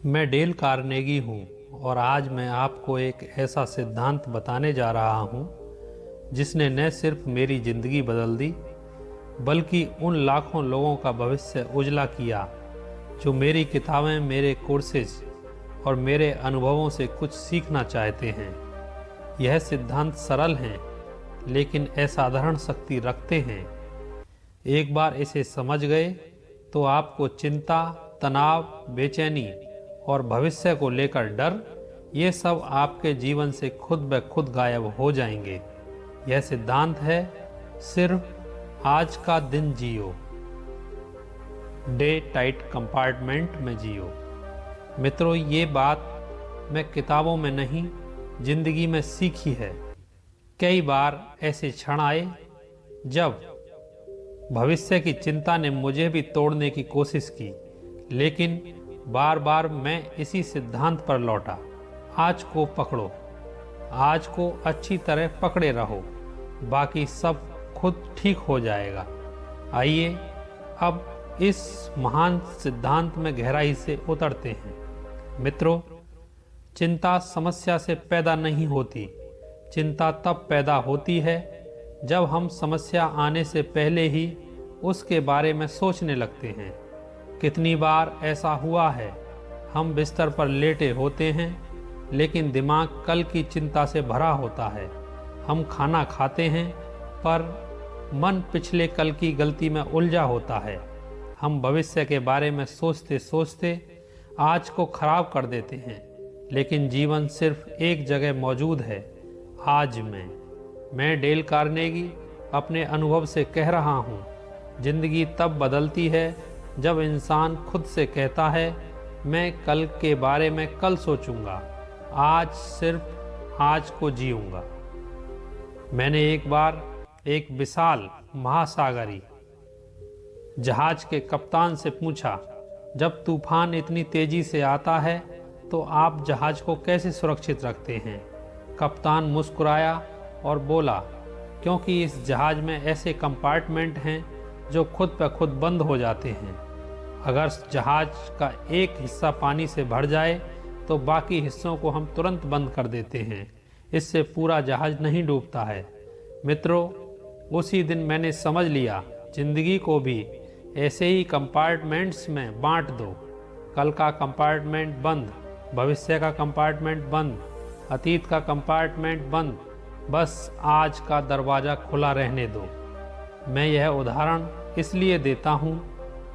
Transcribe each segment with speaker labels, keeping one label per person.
Speaker 1: मैं Dale Carnegie हूँ और आज मैं आपको एक ऐसा सिद्धांत बताने जा रहा हूँ जिसने न सिर्फ मेरी ज़िंदगी बदल दी बल्कि उन लाखों लोगों का भविष्य उजला किया जो मेरी किताबें, मेरे कोर्सेज और मेरे अनुभवों से कुछ सीखना चाहते हैं। यह सिद्धांत सरल हैं लेकिन असाधारण शक्ति रखते हैं। एक बार इसे समझ गए तो आपको चिंता, तनाव, बेचैनी और भविष्य को लेकर डर, ये सब आपके जीवन से खुद ब खुद गायब हो जाएंगे। यह सिद्धांत है, सिर्फ आज का दिन जियो, डे टाइट कंपार्टमेंट में जियो। मित्रों, ये बात मैं किताबों में नहीं, जिंदगी में सीखी है। कई बार ऐसे क्षण आए जब भविष्य की चिंता ने मुझे भी तोड़ने की कोशिश की, लेकिन बार बार मैं इसी सिद्धांत पर लौटा। आज को पकड़ो, आज को अच्छी तरह पकड़े रहो, बाकी सब खुद ठीक हो जाएगा। आइए अब इस महान सिद्धांत में गहराई से उतरते हैं। मित्रों, चिंता समस्या से पैदा नहीं होती। चिंता तब पैदा होती है जब हम समस्या आने से पहले ही उसके बारे में सोचने लगते हैं। कितनी बार ऐसा हुआ है, हम बिस्तर पर लेटे होते हैं लेकिन दिमाग कल की चिंता से भरा होता है। हम खाना खाते हैं पर मन पिछले कल की गलती में उलझा होता है। हम भविष्य के बारे में सोचते सोचते आज को खराब कर देते हैं। लेकिन जीवन सिर्फ एक जगह मौजूद है, आज में। मैं डेल कार्नेगी अपने अनुभव से कह रहा हूँ, जिंदगी तब बदलती है जब इंसान खुद से कहता है, मैं कल के बारे में कल सोचूंगा, आज सिर्फ आज को जीऊंगा। मैंने एक बार एक विशाल महासागरी जहाज के कप्तान से पूछा, जब तूफान इतनी तेजी से आता है तो आप जहाज को कैसे सुरक्षित रखते हैं? कप्तान मुस्कुराया और बोला, क्योंकि इस जहाज में ऐसे कंपार्टमेंट हैं जो खुद ब खुद बंद हो जाते हैं। अगर जहाज का एक हिस्सा पानी से भर जाए तो बाकी हिस्सों को हम तुरंत बंद कर देते हैं। इससे पूरा जहाज नहीं डूबता है। मित्रों, उसी दिन मैंने समझ लिया, जिंदगी को भी ऐसे ही कंपार्टमेंट्स में बांट दो। कल का कंपार्टमेंट बंद, भविष्य का कंपार्टमेंट बंद, अतीत का कंपार्टमेंट बंद, बस आज का दरवाज़ा खुला रहने दो। मैं यह उदाहरण इसलिए देता हूँ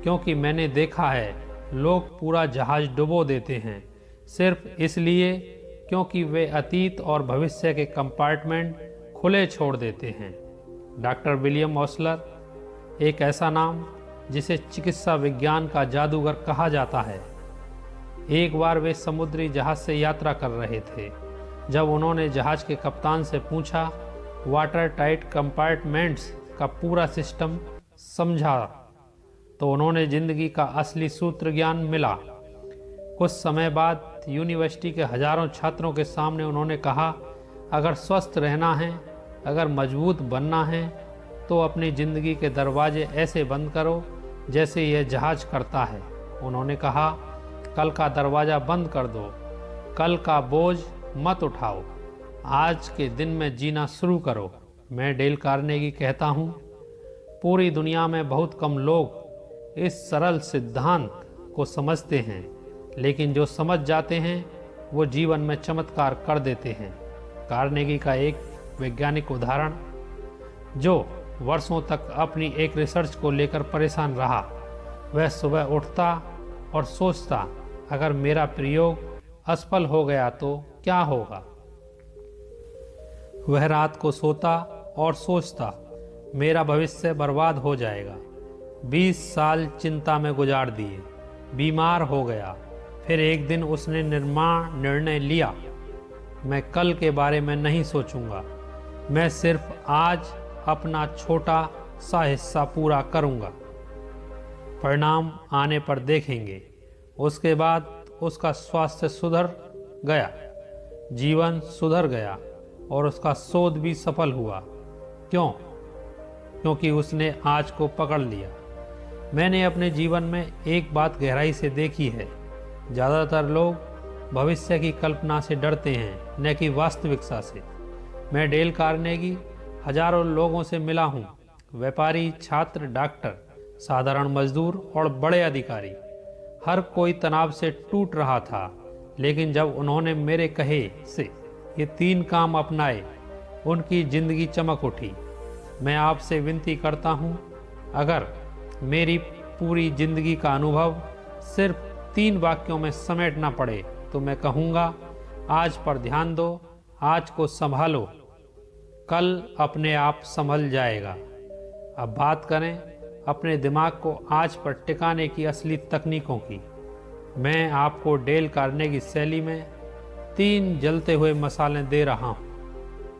Speaker 1: क्योंकि मैंने देखा है, लोग पूरा जहाज डुबो देते हैं सिर्फ इसलिए क्योंकि वे अतीत और भविष्य के कंपार्टमेंट खुले छोड़ देते हैं। डॉक्टर विलियम ओस्लर, एक ऐसा नाम जिसे चिकित्सा विज्ञान का जादूगर कहा जाता है। एक बार वे समुद्री जहाज से यात्रा कर रहे थे। जब उन्होंने जहाज के कप्तान से पूछा, वाटर टाइट कंपार्टमेंट्स का पूरा सिस्टम समझा, तो उन्होंने जिंदगी का असली सूत्र ज्ञान मिला। कुछ समय बाद यूनिवर्सिटी के हजारों छात्रों के सामने उन्होंने कहा, अगर स्वस्थ रहना है, अगर मजबूत बनना है, तो अपनी ज़िंदगी के दरवाजे ऐसे बंद करो जैसे यह जहाज करता है। उन्होंने कहा, कल का दरवाज़ा बंद कर दो, कल का बोझ मत उठाओ, आज के दिन में जीना शुरू करो। मैं डेल कार्नेगी कहता हूँ, पूरी दुनिया में बहुत कम लोग इस सरल सिद्धांत को समझते हैं, लेकिन जो समझ जाते हैं वो जीवन में चमत्कार कर देते हैं। कार्नेगी का एक वैज्ञानिक उदाहरण, जो वर्षों तक अपनी एक रिसर्च को लेकर परेशान रहा, वह सुबह उठता और सोचता, अगर मेरा प्रयोग असफल हो गया तो क्या होगा। वह रात को सोता और सोचता, मेरा भविष्य बर्बाद हो जाएगा। 20 साल चिंता में गुजार दिए, बीमार हो गया। फिर एक दिन उसने निर्णय लिया, मैं कल के बारे में नहीं सोचूंगा, मैं सिर्फ आज अपना छोटा सा हिस्सा पूरा करूंगा। परिणाम आने पर देखेंगे। उसके बाद उसका स्वास्थ्य सुधर गया, जीवन सुधर गया और उसका शोध भी सफल हुआ। क्यों? क्योंकि उसने आज को पकड़ लिया। मैंने अपने जीवन में एक बात गहराई से देखी है, ज़्यादातर लोग भविष्य की कल्पना से डरते हैं, न कि वास्तविकता से। मैं डेल कार्नेगी हजारों लोगों से मिला हूँ, व्यापारी, छात्र, डॉक्टर, साधारण मजदूर और बड़े अधिकारी। हर कोई तनाव से टूट रहा था, लेकिन जब उन्होंने मेरे कहे से ये 3 काम अपनाए, उनकी जिंदगी चमक उठी। मैं आपसे विनती करता हूँ, अगर मेरी पूरी जिंदगी का अनुभव सिर्फ 3 वाक्यों में समेटना पड़े तो मैं कहूँगा, आज पर ध्यान दो, आज को संभालो, कल अपने आप संभल जाएगा। अब बात करें अपने दिमाग को आज पर टिकाने की असली तकनीकों की। मैं आपको डेल कार्नेगी शैली में 3 जलते हुए मसाले दे रहा हूँ,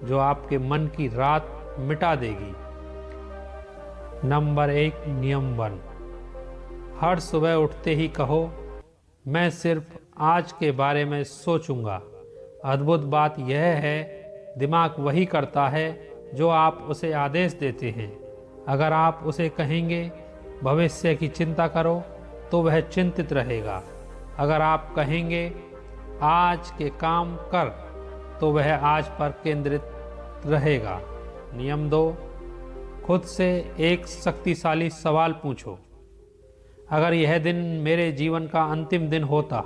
Speaker 1: जो आपके मन की रात मिटा देगी। नंबर 1, नियम 1। हर सुबह उठते ही कहो, मैं सिर्फ आज के बारे में सोचूंगा। अद्भुत बात यह है, दिमाग वही करता है जो आप उसे आदेश देते हैं। अगर आप उसे कहेंगे भविष्य की चिंता करो, तो वह चिंतित रहेगा। अगर आप कहेंगे आज के काम कर, तो वह आज पर केंद्रित रहेगा। नियम 2, खुद से एक शक्तिशाली सवाल पूछो। अगर यह दिन मेरे जीवन का अंतिम दिन होता,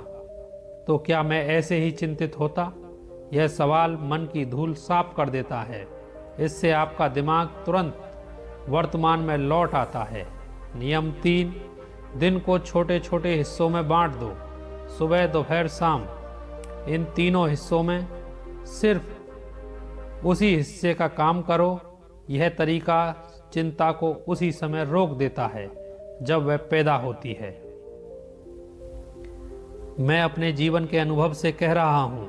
Speaker 1: तो क्या मैं ऐसे ही चिंतित होता? यह सवाल मन की धूल साफ कर देता है। इससे आपका दिमाग तुरंत वर्तमान में लौट आता है। नियम 3, दिन को छोटे छोटे हिस्सों में बांट दो। सुबह, दोपहर, शाम, इन तीनों हिस्सों में सिर्फ उसी हिस्से का काम करो। यह तरीका चिंता को उसी समय रोक देता है जब वह पैदा होती है। मैं अपने जीवन के अनुभव से कह रहा हूँ,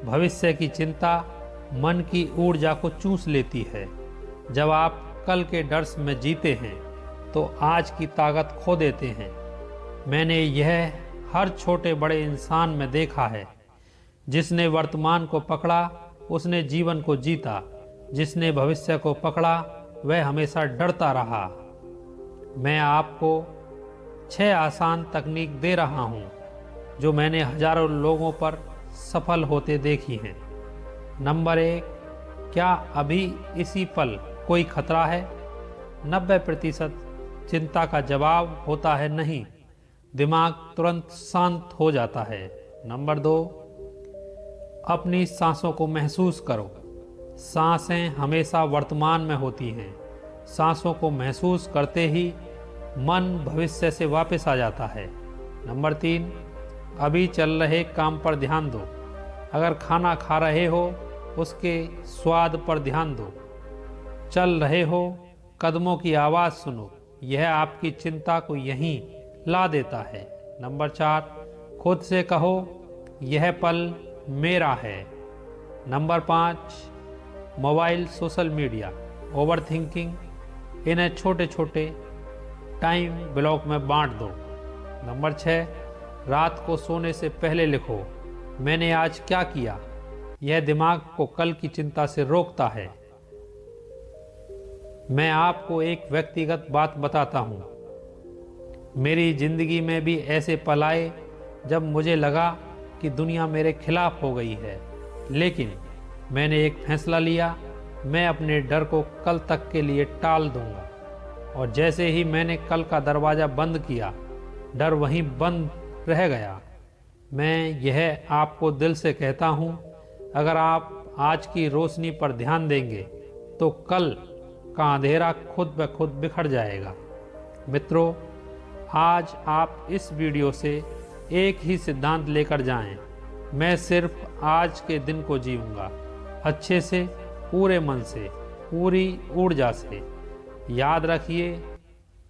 Speaker 1: भविष्य की चिंता मन की ऊर्जा को चूस लेती है। जब आप कल के डर में जीते हैं, तो आज की ताकत खो देते हैं। मैंने यह हर छोटे बड़े इंसान में देखा है। जिसने वर्तमान को पकड़ा, उसने जीवन को जीता। जिसने भविष्य को पकड़ा, वह हमेशा डरता रहा। मैं आपको 6 आसान तकनीक दे रहा हूँ, जो मैंने हजारों लोगों पर सफल होते देखी हैं। नंबर 1, क्या अभी इसी पल कोई खतरा है? 90% चिंता का जवाब होता है नहीं। दिमाग तुरंत शांत हो जाता है। नंबर 2, अपनी सांसों को महसूस करो। सांसें हमेशा वर्तमान में होती हैं। सांसों को महसूस करते ही मन भविष्य से वापस आ जाता है। नंबर 3, अभी चल रहे काम पर ध्यान दो। अगर खाना खा रहे हो, उसके स्वाद पर ध्यान दो। चल रहे हो, कदमों की आवाज़ सुनो। यह आपकी चिंता को यहीं ला देता है। नंबर 4, खुद से कहो, यह पल मेरा है। Number 5, mobile, social media, over thinking, इन्हें छोटे छोटे टाइम ब्लॉक में बांट दो। नंबर 6, रात को सोने से पहले लिखो, मैंने आज क्या किया। यह दिमाग को कल की चिंता से रोकता है। मैं आपको एक व्यक्तिगत बात बताता हूँ। मेरी जिंदगी में भी ऐसे पल आए जब मुझे लगा कि दुनिया मेरे खिलाफ हो गई है, लेकिन मैंने एक फैसला लिया, मैं अपने डर को कल तक के लिए टाल दूंगा। और जैसे ही मैंने कल का दरवाज़ा बंद किया, डर वहीं बंद रह गया। मैं यह आपको दिल से कहता हूँ, अगर आप आज की रोशनी पर ध्यान देंगे, तो कल का अंधेरा खुद ब खुद बिखर जाएगा। मित्रों, आज आप इस वीडियो से एक ही सिद्धांत लेकर जाएं, मैं सिर्फ आज के दिन को जीऊँगा, अच्छे से, पूरे मन से, पूरी ऊर्जा से। याद रखिए,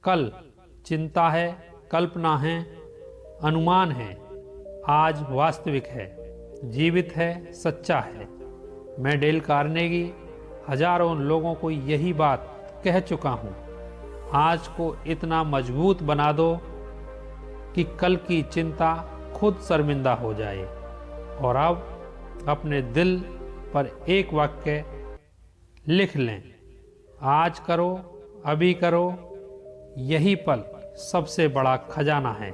Speaker 1: कल चिंता है, कल्पना है, अनुमान है, आज वास्तविक है, जीवित है, सच्चा है। मैं डेल कार्नेगी हजारों लोगों को यही बात कह चुका हूँ। आज को इतना मजबूत बना दो कि कल की चिंता खुद शर्मिंदा हो जाए। और अब अपने दिल पर एक वाक्य लिख लें, आज करो, अभी करो, यही पल सबसे बड़ा खजाना है।